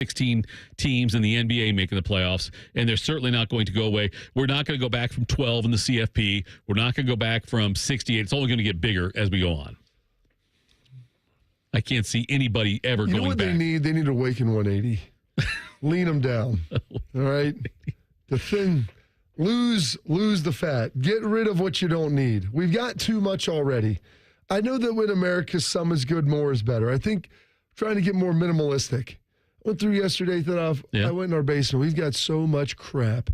16 teams in the NBA making the playoffs, and they're certainly not going to go away. We're not going to go back from 12 in the CFP. We're not going to go back from 68. It's only going to get bigger as we go on. I can't see anybody ever going back. You know what they need? They need to awaken 180. Lean them down. All right? The thing, lose the fat. Get rid of what you don't need. We've got too much already. I know that in America, some is good, more is better. I think trying to get more minimalistic. Went through yesterday, I went in our basement. We've got so much crap.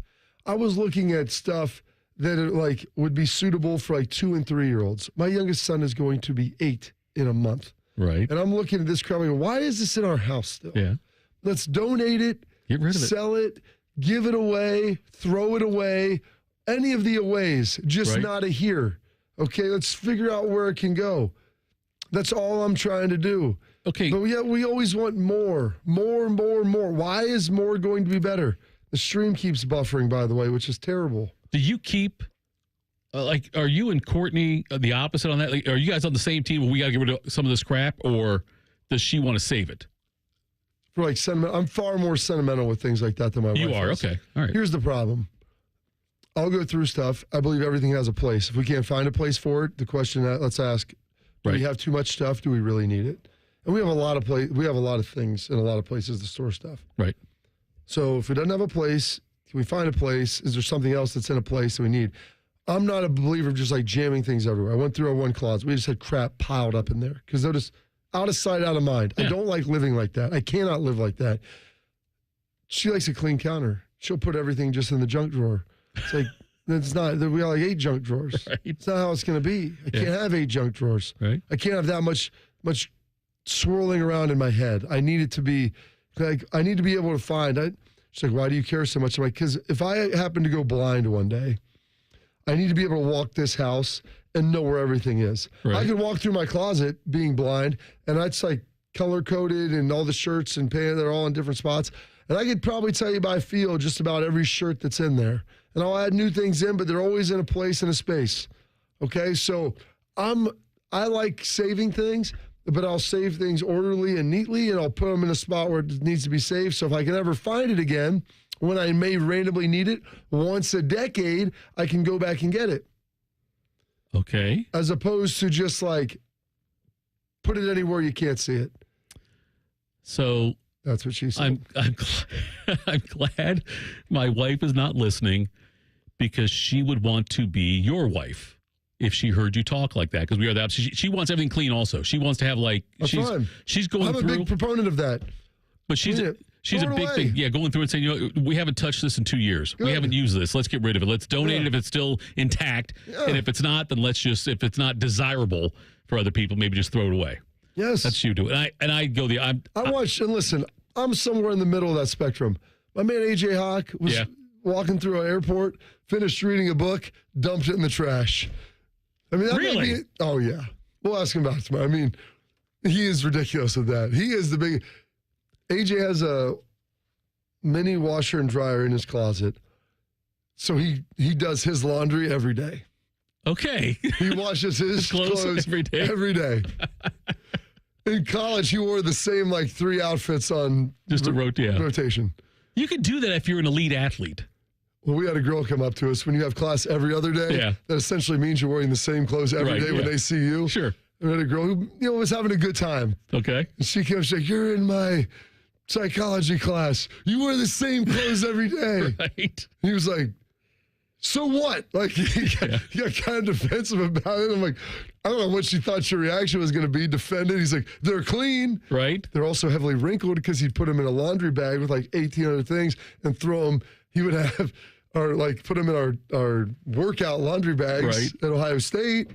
I was looking at stuff that would be suitable for 2 and 3 year olds. My youngest son is going to be 8 in a month. Right. And I'm looking at this crap. Why is this in our house still? Yeah. Let's donate it. Get rid of it. Sell it. Give it away. Throw it away. Any of the aways. Just not a here. Okay, let's figure out where it can go. That's all I'm trying to do. Okay. But we always want more. Why is more going to be better? The stream keeps buffering, by the way, which is terrible. Do you keep, are you and Courtney the opposite on that? Are you guys on the same team where we got to get rid of some of this crap, or does she want to save it? For sentiment, I'm far more sentimental with things like that than my wife. You are? is. Okay. All right. Here's the problem. I'll go through stuff. I believe everything has a place. If we can't find a place for it, the question let's ask, do we have too much stuff? Do we really need it? And we have a lot of we have a lot of things in a lot of places to store stuff. Right. So if it doesn't have a place, can we find a place? Is there something else that's in a place that we need? I'm not a believer of just jamming things everywhere. I went through our one closet. We just had crap piled up in there because they're just out of sight, out of mind. Yeah. I don't like living like that. I cannot live like that. She likes a clean counter. She'll put everything just in the junk drawer. It's it's not. We got 8 junk drawers. Right. It's not how it's going to be. I can't have 8 junk drawers. Right. I can't have that much swirling around in my head. I need it to be I need to be able to find. She's like, why do you care so much? I'm like, because if I happen to go blind one day, I need to be able to walk this house and know where everything is. Right. I could walk through my closet being blind, and that's color coded, and all the shirts and pants, they're all in different spots. And I could probably tell you by feel just about every shirt that's in there. And I'll add new things in, but they're always in a place and a space. Okay, so I like saving things, but I'll save things orderly and neatly, and I'll put them in a spot where it needs to be saved. So if I can ever find it again, when I may randomly need it, once a decade, I can go back and get it. Okay. As opposed to just put it anywhere you can't see it. So that's what she said. I'm glad my wife is not listening, because she would want to be your wife if she heard you talk like that, because we are that. She wants everything clean also. She wants to have she's going through. I'm a big proponent of that. But she's a big thing. Yeah, going through and saying, we haven't touched this in 2 years. Good. We haven't used this. Let's get rid of it. Let's donate it if it's still intact. Yeah. And if it's not, then if it's not desirable for other people, maybe just throw it away. Yes. That's you do it. And I go I watch, and listen, I'm somewhere in the middle of that spectrum. My man AJ Hawk was walking through an airport, finished reading a book, dumped it in the trash. I mean, that really? Might be, oh, yeah. We'll ask him about it tomorrow. I mean, he is ridiculous with that. He is the big. AJ has a mini washer and dryer in his closet. So he does his laundry every day. Okay. He washes his clothes every day. Every day. In college, he wore the same 3 outfits on just a rotation. You can do that if you're an elite athlete. Well, we had a girl come up to us when you have class every other day. Yeah. That essentially means you're wearing the same clothes every day when they see you. Sure. And we had a girl who was having a good time. Okay. And she came, she's like, you're in my psychology class. You wear the same clothes every day. Right. And he was like, so what? He got kind of defensive about it. I'm like, I don't know what she thought your reaction was going to be. Defended. He's like, they're clean. Right. They're also heavily wrinkled because he'd put them in a laundry bag with 18 other things and throw them. He would have, or put them in our workout laundry bags at Ohio State.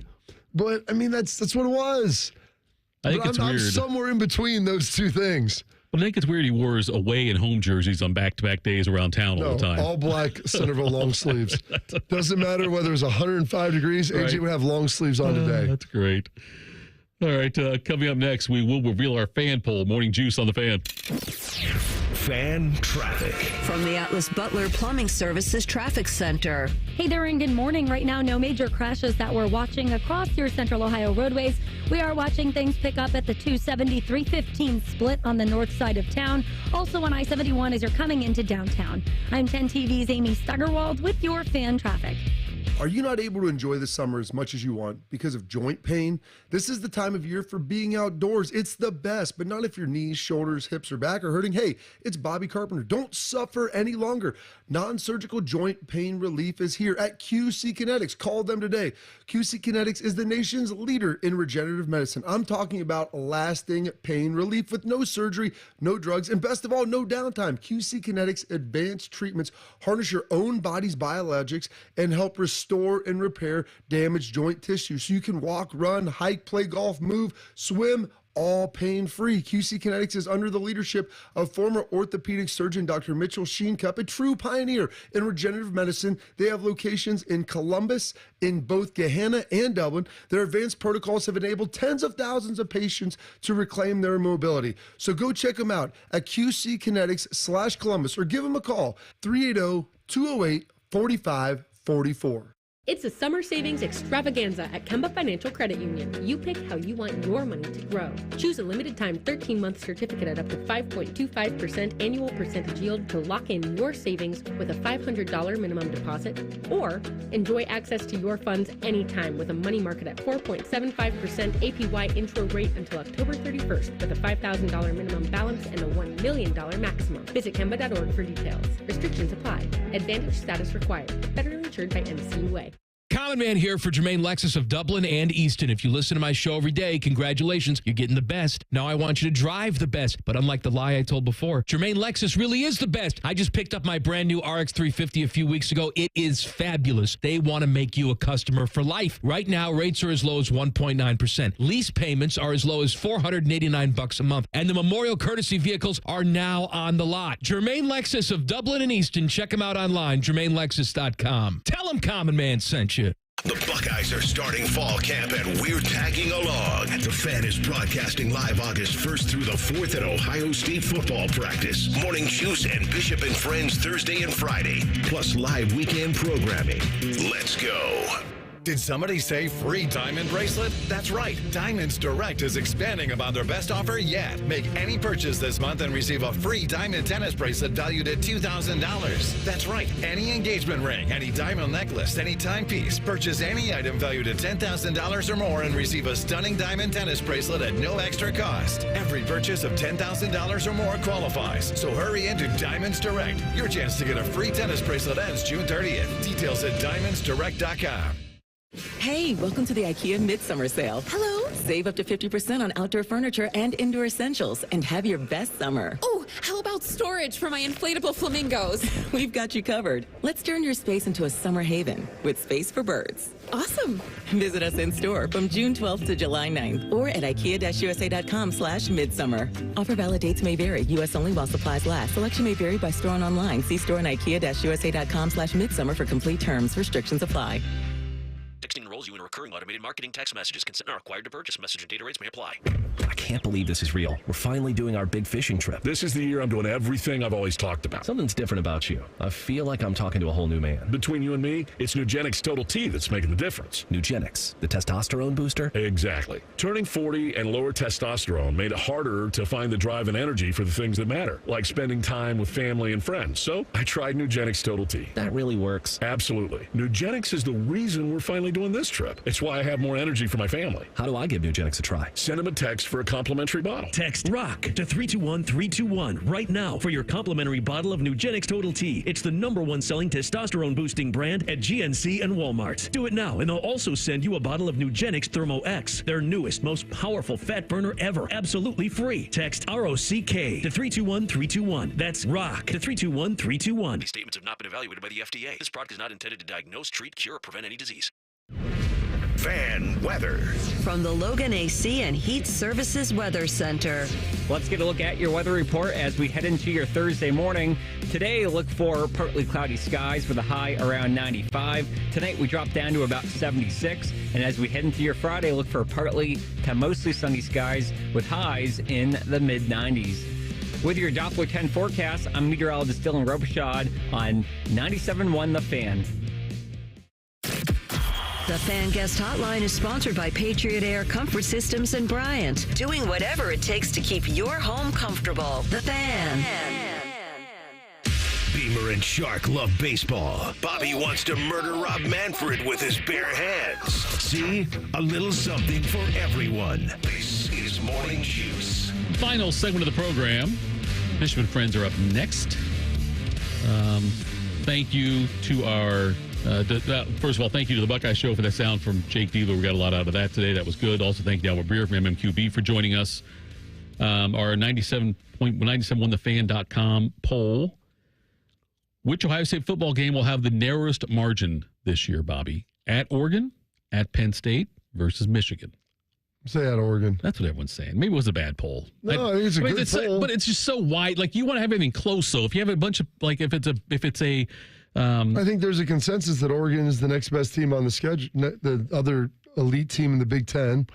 But I mean, that's what it was. I think it's weird. I'm somewhere in between those two things. But I think it's weird he wears away and home jerseys on back-to-back days around town all the time. All black Centerville long sleeves. Doesn't matter whether it's 105 degrees. AJ would have long sleeves on today. That's great. All right, coming up next, we will reveal our fan poll. Morning Juice on the Fan. Fan traffic. From the Atlas Butler Plumbing Services Traffic Center. Hey there and good morning. Right now, no major crashes that we're watching across your central Ohio roadways. We are watching things pick up at the 270-315 split on the north side of town. Also on I-71 as you're coming into downtown. I'm 10 TV's Amy Stuggerwald with your fan traffic. Are you not able to enjoy the summer as much as you want because of joint pain? This is the time of year for being outdoors. It's the best, but not if your knees, shoulders, hips, or back are hurting. Hey, it's Bobby Carpenter. Don't suffer any longer. Non-surgical joint pain relief is here at QC Kinetics. Call them today. QC Kinetics is the nation's leader in regenerative medicine. I'm talking about lasting pain relief with no surgery, no drugs, and best of all, no downtime. QC Kinetics advanced treatments harness your own body's biologics and help restore and repair damaged joint tissue so you can walk, run, hike, play golf, move, swim, all pain-free. QC Kinetics is under the leadership of former orthopedic surgeon Dr. Mitchell Sheencup, a true pioneer in regenerative medicine. They have locations in Columbus, in both Gahanna and Dublin. Their advanced protocols have enabled tens of thousands of patients to reclaim their mobility. So go check them out at QCkinetics/Columbus or give them a call, 380-208-4544. It's a summer savings extravaganza at Kemba Financial Credit Union. You pick how you want your money to grow. Choose a limited time 13-month certificate at up to 5.25% annual percentage yield to lock in your savings with a $500 minimum deposit, or enjoy access to your funds anytime with a money market at 4.75% APY intro rate until October 31st with a $5,000 minimum balance and a $1 million maximum. Visit Kemba.org for details. Restrictions apply. Advantage status required. Federally insured by NCUA. Common Man here for Jermaine Lexus of Dublin and Easton. If you listen to my show every day, congratulations, you're getting the best. Now I want you to drive the best, but unlike the lie I told before, Jermaine Lexus really is the best. I just picked up my brand new RX 350 a few weeks ago. It is fabulous. They want to make you a customer for life. Right now, rates are as low as 1.9%. Lease payments are as low as $489 a month, and the Memorial Courtesy vehicles are now on the lot. Jermaine Lexus of Dublin and Easton. Check them out online, JermaineLexus.com. Tell them Common Man sent you. The Buckeyes are starting fall camp and we're tagging along. The Fan is broadcasting live August 1st through the 4th at Ohio State football practice. Morning juice and Bishop and Friends Thursday and Friday, plus live weekend programming. Let's go. Did somebody say free diamond bracelet? That's right. Diamonds Direct is expanding upon their best offer yet. Make any purchase this month and receive a free diamond tennis bracelet valued at $2,000. That's right. Any engagement ring, any diamond necklace, any timepiece. Purchase any item valued at $10,000 or more and receive a stunning diamond tennis bracelet at no extra cost. Every purchase of $10,000 or more qualifies. So hurry into Diamonds Direct. Your chance to get a free tennis bracelet ends June 30th. Details at diamondsdirect.com. Hey, welcome to the IKEA Midsummer Sale. Hello. Save up to 50% on outdoor furniture and indoor essentials and have your best summer. Oh, how about storage for my inflatable flamingos? We've got you covered. Let's turn your space into a summer haven with space for birds. Awesome. Visit us in store from June 12th to July 9th or at IKEA-USA.com/midsummer. Offer valid dates may vary. U.S. only while supplies last. Selection may vary by store and online. See store and IKEA-USA.com/midsummer for complete terms. Restrictions apply. Texting enrolls you in recurring automated marketing text messages. Consent are required to purchase. Message and data rates may apply. I can't believe this is real. We're finally doing our big fishing trip. This is the year I'm doing everything I've always talked about. Something's different about you. I feel like I'm talking to a whole new man. Between you and me, it's Nugenix Total T that's making the difference. Nugenix, the testosterone booster? Exactly. Turning 40 and lower testosterone made it harder to find the drive and energy for the things that matter, like spending time with family and friends. So I tried Nugenix Total T. That really works. Absolutely. Nugenix is the reason we're finally doing this trip. It's why I have more energy for my family. How do I give Nugenix a try? Send them a text for a complimentary bottle. Text ROCK to 321-321 right now for your complimentary bottle of Nugenix Total T. It's the #1 selling testosterone boosting brand at GNC and Walmart. Do it now and they'll also send you a bottle of Nugenix Thermo X, their newest, most powerful fat burner ever, absolutely free. Text ROCK to 321-321. That's ROCK to 321-321. These statements have not been evaluated by the FDA. This product is not intended to diagnose, treat, cure, or prevent any disease. Fan weather. From the Logan AC and Heat Services Weather Center. Let's get a look at your weather report as we head into your Thursday morning. Today, look for partly cloudy skies with a high around 95. Tonight, we drop down to about 76. And as we head into your Friday, look for partly to mostly sunny skies with highs in the mid-90s. With your Doppler 10 forecast, I'm meteorologist Dylan Robichaud on 97.1 The Fan. The Fan Guest Hotline is sponsored by Patriot Air Comfort Systems and Bryant, doing whatever it takes to keep your home comfortable. The Fan. Beamer and Shark love baseball. Bobby wants to murder Rob Manfred with his bare hands. See? A little something for everyone. This is Morning Juice. Final segment of the program. Bishop and friends are up next. Thank you to our... first of all, thank you to the Buckeye Show for that sound from Jake Diebler. We got a lot out of that today. That was good. Also, thank you to Breer from MMQB for joining us. Our 97.1thefan.com poll. Which Ohio State football game will have the narrowest margin this year, Bobby? At Oregon, at Penn State versus Michigan. Say at Oregon. That's what everyone's saying. Maybe it was a bad poll. No, I think it's a good poll. But it's just so wide. Like, you want to have everything close. So if you have a bunch of, like, if it's a I think there's a consensus that Oregon is the next best team on the schedule, the other elite team in the Big Ten,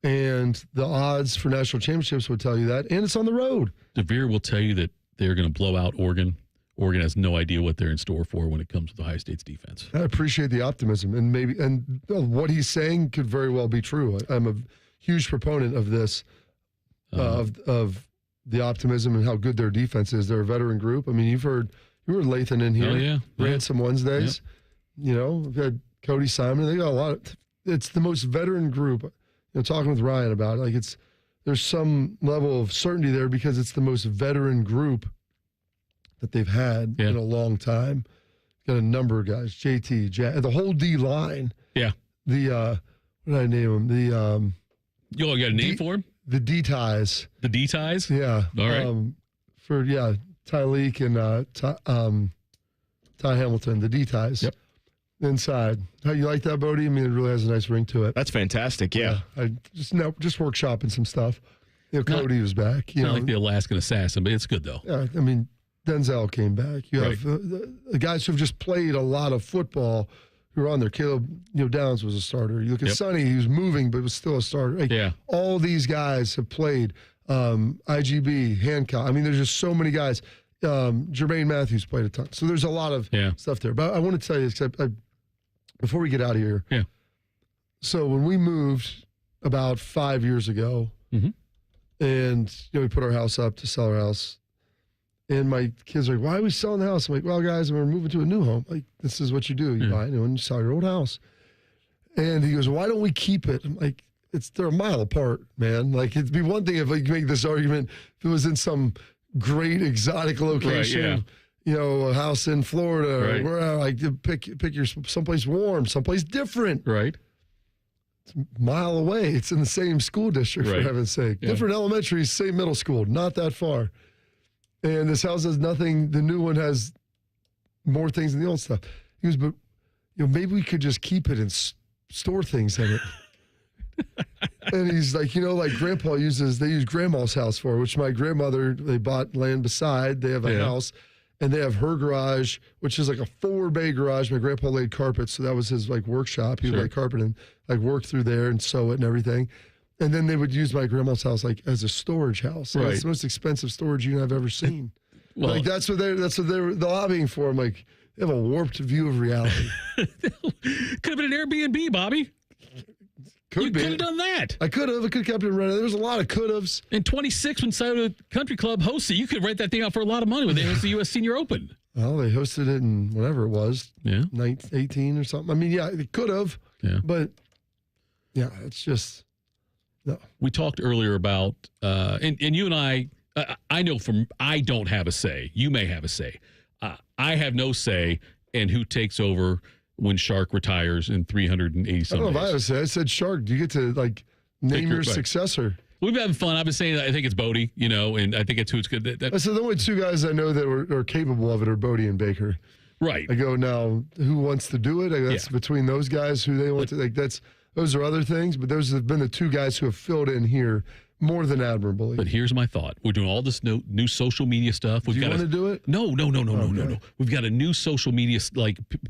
and the odds for national championships would tell you that, and it's on the road. DeVere will tell you that they're going to blow out Oregon. Oregon has no idea what they're in store for when it comes to Ohio State's defense. I appreciate the optimism, and what he's saying could very well be true. I'm a huge proponent of this, of the optimism and how good their defense is. They're a veteran group. I mean, you heard Lathan in here. Oh, yeah. Ransom Wednesdays. Yeah. You know, we've had Cody Simon. They got a lot of, it's the most veteran group. You know, talking with Ryan about it, like there's some level of certainty there because it's the most veteran group that they've had in a long time. Got a number of guys, JT, the whole D line. Yeah. The what did I name them? You got a name for him? The D-Ties. The D-Ties? Yeah. All right. Tyleek and Ty Hamilton, the D-Ties. Yep. Inside. How you like that, Bodie? I mean, it really has a nice ring to it. That's fantastic, yeah. I just workshopping some stuff. You know, Cody was back. Not like the Alaskan assassin, but it's good, though. Yeah, I mean, Denzel came back. You have the guys who've just played a lot of football who are on there. Caleb Downs was a starter. You look at Sonny, he was moving, but was still a starter. Like, all these guys have played. IGB, Hancock. I mean, there's just so many guys. Jermaine Matthews played a ton. So there's a lot of stuff there. But I want to tell you, except before we get out of here. Yeah. So when we moved about 5 years ago, and we put our house up to sell our house, and my kids are like, why are we selling the house? I'm like, well, guys, we're moving to a new home. Like, this is what you do. You buy a new one, you sell your old house. And he goes, why don't we keep it? I'm like, they're a mile apart, man. Like, it'd be one thing if you make this argument if it was in some great exotic location, a house in Florida, where like pick your someplace warm, someplace different. Right. It's a mile away. It's in the same school district, for heaven's sake. Yeah. Different elementary, same middle school, not that far. And this house has nothing. The new one has more things than the old stuff. He goes, but maybe we could just keep it and store things in it. And he's like, like Grandpa they use Grandma's house for, which my grandmother, they bought land beside. They have a house, and they have her garage, which is like a 4-bay garage. My grandpa laid carpet, so that was his workshop. He would lay carpet and work through there and sew it and everything. And then they would use my grandma's house as a storage house. Right. It's the most expensive storage unit I've ever seen. Well, that's what they're lobbying for. I'm like, they have a warped view of reality. Could have been an Airbnb, Bobby. You could have done that. I could have. I could have kept it running. There's a lot of could haves. In 26, when Scioto Country Club hosts it, you could rent that thing out for a lot of money when they host the U.S. Senior Open. Well, they hosted it in whatever it was. Yeah. 18 or something. I mean, they could have. Yeah. But, it's just, no. We talked earlier about, and you and I know I don't have a say. You may have a say. I have no say in who takes over when Shark retires in 380 some I don't know days. if I said. I said Shark. Do you get to name your successor? We've been having fun. I've been saying that I think it's Bodie, and I think it's who it's good. So the only two guys I know that are capable of it are Bodie and Baker. Right. I go, now, who wants to do it? That's between those guys who they want to. Those are other things, but those have been the two guys who have filled in here more than admirably. But here's my thought. We're doing all this new social media stuff. Do you want to do it? No. We've got a new social media,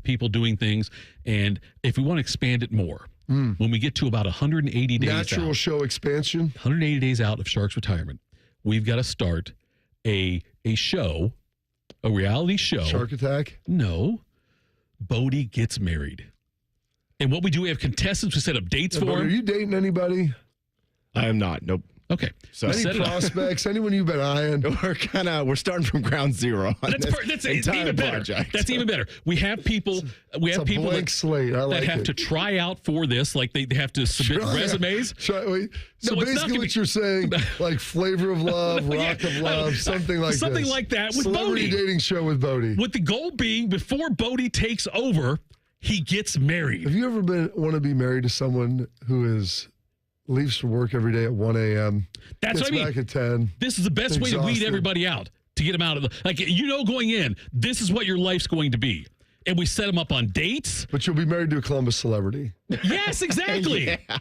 people doing things. And if we want to expand it more, when we get to about 180 days Natural show expansion. 180 days out of Shark's retirement, we've got to start a show, a reality show. Shark Attack? No. Bodie Gets Married. And what we do, we have contestants. We set up dates for Are them. you dating anybody? I am not. Nope. Okay. So Any prospects? Anyone you've been eyeing? We're starting from ground zero. On That's even better. Project. That's even better. We have people. We have people blank slate. I like that have it. to try out for this. Like they have to submit resumes. So basically, what you're saying, like Flavor of Love, Rock of Love, something like that with Celebrity Bodie. dating show with Bodie. With the goal being before Bodie takes over, he gets married. Have you ever want to be married to someone who leaves for work every day at 1 a.m. That's what I mean. Back at 10. This is the best way to weed everybody out, to get them out of the going in. This is what your life's going to be, and we set them up on dates. But you'll be married to a Columbus celebrity. Yes, exactly. Yeah.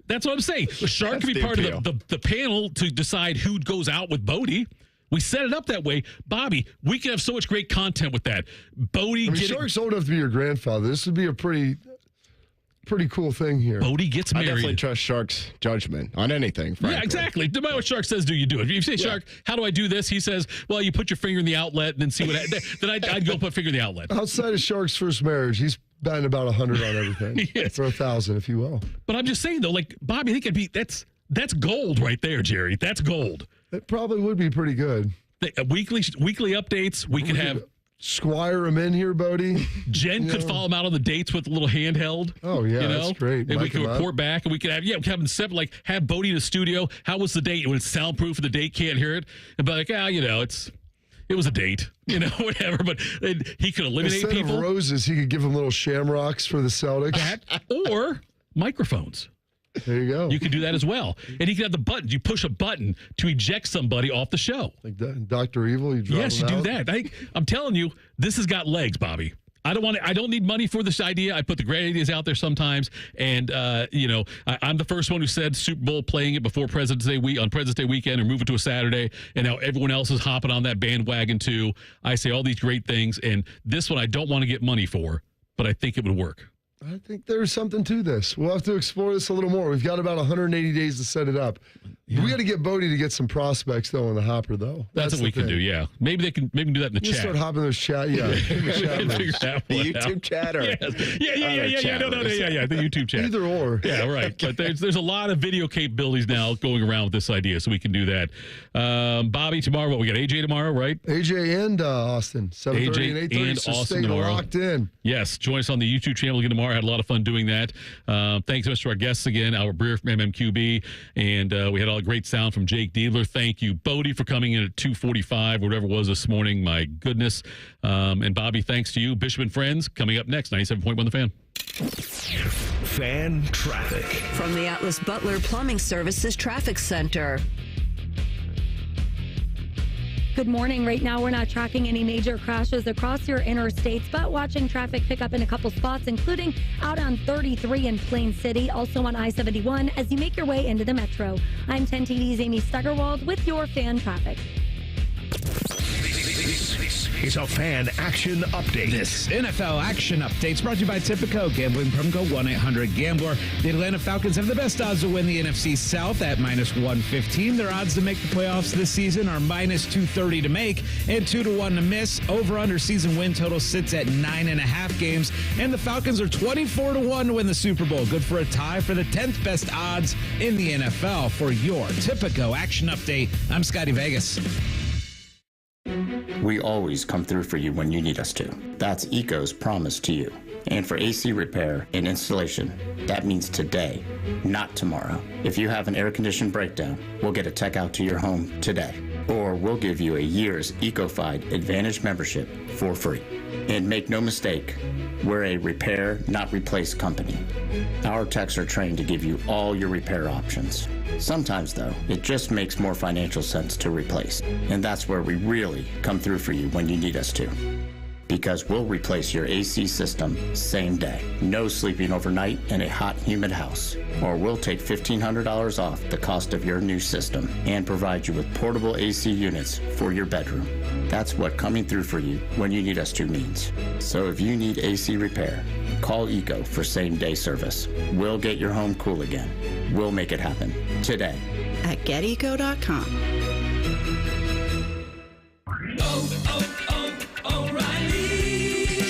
That's what I'm saying. The Shark can be part of the panel to decide who goes out with Bodie. We set it up that way. Bobby, we can have so much great content with that. Bodie Shark's old enough to be your grandfather. This would be a pretty cool thing here. Bodie gets married. I definitely trust Shark's judgment on anything, frankly. Yeah, exactly. No matter what Shark says, do you do it? If you say, Shark, how do I do this? He says, well, you put your finger in the outlet and then see what then I'd go put finger in the outlet. Outside of Shark's first marriage, he's batting about 100 on everything. Yes. For 1,000, if you will. But I'm just saying, though, like, Bobby, I think that's gold right there, Jerry. That's gold. It probably would be pretty good. Weekly updates. We could have Squire him in here, Bodie. Jen could follow him out on the dates with a little handheld. Oh, yeah, that's great. And we can report back, and we could have him separate, like have Bodie in the studio. How was the date? When it's soundproof and the date can't hear it, and be like, it was a date, whatever. But he could eliminate Instead people. Of roses, he could give them little shamrocks for the Celtics. Or microphones. There you go. You could do that as well. And he could have the buttons. You push a button to eject somebody off the show. Like Dr. Evil? You do that. I'm telling you, this has got legs, Bobby. I don't need money for this idea. I put the great ideas out there sometimes. And, I'm the first one who said Super Bowl playing it before President's Day weekend or move it to a Saturday. And now everyone else is hopping on that bandwagon too. I say all these great things. And this one I don't want to get money for, but I think it would work. I think there's something to this. We'll have to explore this a little more. We've got about 180 days to set it up. Yeah. We got to get Bodie to get some prospects, though, in the hopper, though. That's what we can do, yeah. Maybe they can do that in the chat. Start hopping those chat, the YouTube chat or the YouTube chat. Either or. Yeah, right. But there's a lot of video capabilities now going around with this idea, so we can do that. Bobby, tomorrow, we got AJ tomorrow, right? AJ and Austin, 7:30 and 8:30. And so Austin stay tomorrow. Locked in. Yes, join us on the YouTube channel again tomorrow. I had a lot of fun doing that. Thanks so much to our guests again, Albert Breer from MMQB, and we had all the great sound from Jake Diebler. Thank you, Bodie, for coming in at 2:45, whatever it was this morning. My goodness. And Bobby, thanks to you. Bishop and Friends coming up next, 97.1 The Fan. Fan traffic. From the Atlas Butler Plumbing Services Traffic Center. Good morning. Right now, we're not tracking any major crashes across your interstates, but watching traffic pick up in a couple spots, including out on 33 in Plain City, also on I-71 as you make your way into the metro. I'm 10 TV's Amy Stuggerwald with your fan traffic. This is a fan action update. This NFL action update is brought to you by Tipico. Gambling problem, go 1-800-GAMBLER. The Atlanta Falcons have the best odds to win the NFC South at -115. Their odds to make the playoffs this season are -230 to make and 2-1 to miss. Over-under season win total sits at 9.5 games. And the Falcons are 24-1 to win the Super Bowl. Good for a tie for the 10th best odds in the NFL. For your Tipico action update, I'm Scotty Vegas. We always come through for you when you need us to. That's Eco's promise to you. And for AC repair and installation, that means today, not tomorrow. If you have an air condition breakdown, we'll get a tech out to your home today. Or we'll give you a year's EcoFi Advantage membership for free. And make no mistake, we're a repair, not replace company. Our techs are trained to give you all your repair options. Sometimes, though, it just makes more financial sense to replace. And that's where we really come through for you when you need us to. Because we'll replace your AC system same day. No sleeping overnight in a hot, humid house. Or we'll take $1,500 off the cost of your new system and provide you with portable AC units for your bedroom. That's what coming through for you when you need us to means. So if you need AC repair, call Eco for same-day service. We'll get your home cool again. We'll make it happen today. At GetEco.com.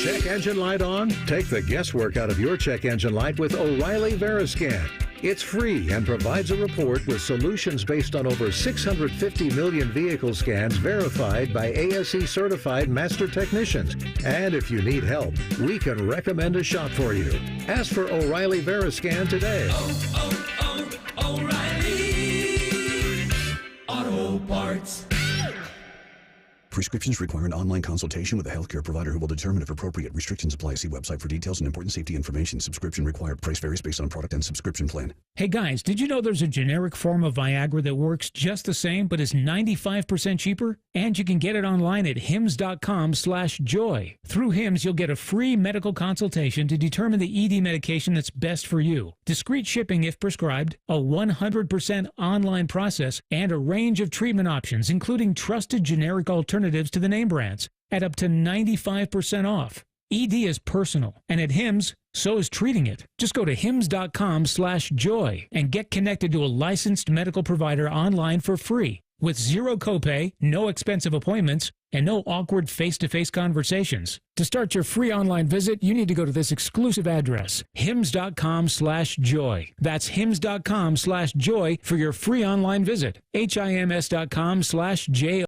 Check engine light on? Take the guesswork out of your check engine light with O'Reilly Veriscan. It's free and provides a report with solutions based on over 650 million vehicle scans verified by ASE certified master technicians. And if you need help, we can recommend a shop for you. Ask for O'Reilly Veriscan today. O'Reilly Auto Parts. Prescriptions require an online consultation with a healthcare provider who will determine if appropriate. Restrictions apply. See website for details and important safety information. Subscription required. Price varies based on product and subscription plan. Hey guys, did you know there's a generic form of Viagra that works just the same but is 95% cheaper? And you can get it online at hims.com/joy. Through Hims, you'll get a free medical consultation to determine the ED medication that's best for you. Discreet shipping if prescribed, a 100% online process, and a range of treatment options, including trusted generic alternatives to the name brands at up to 95% off. ED is personal, and at Hims, so is treating it. Just go to hims.com/joy and get connected to a licensed medical provider online for free with zero copay, no expensive appointments, and no awkward face-to-face conversations. To start your free online visit, you need to go to this exclusive address, hims.com/joy. That's hims.com/joy for your free online visit. HIMS.com/JOY.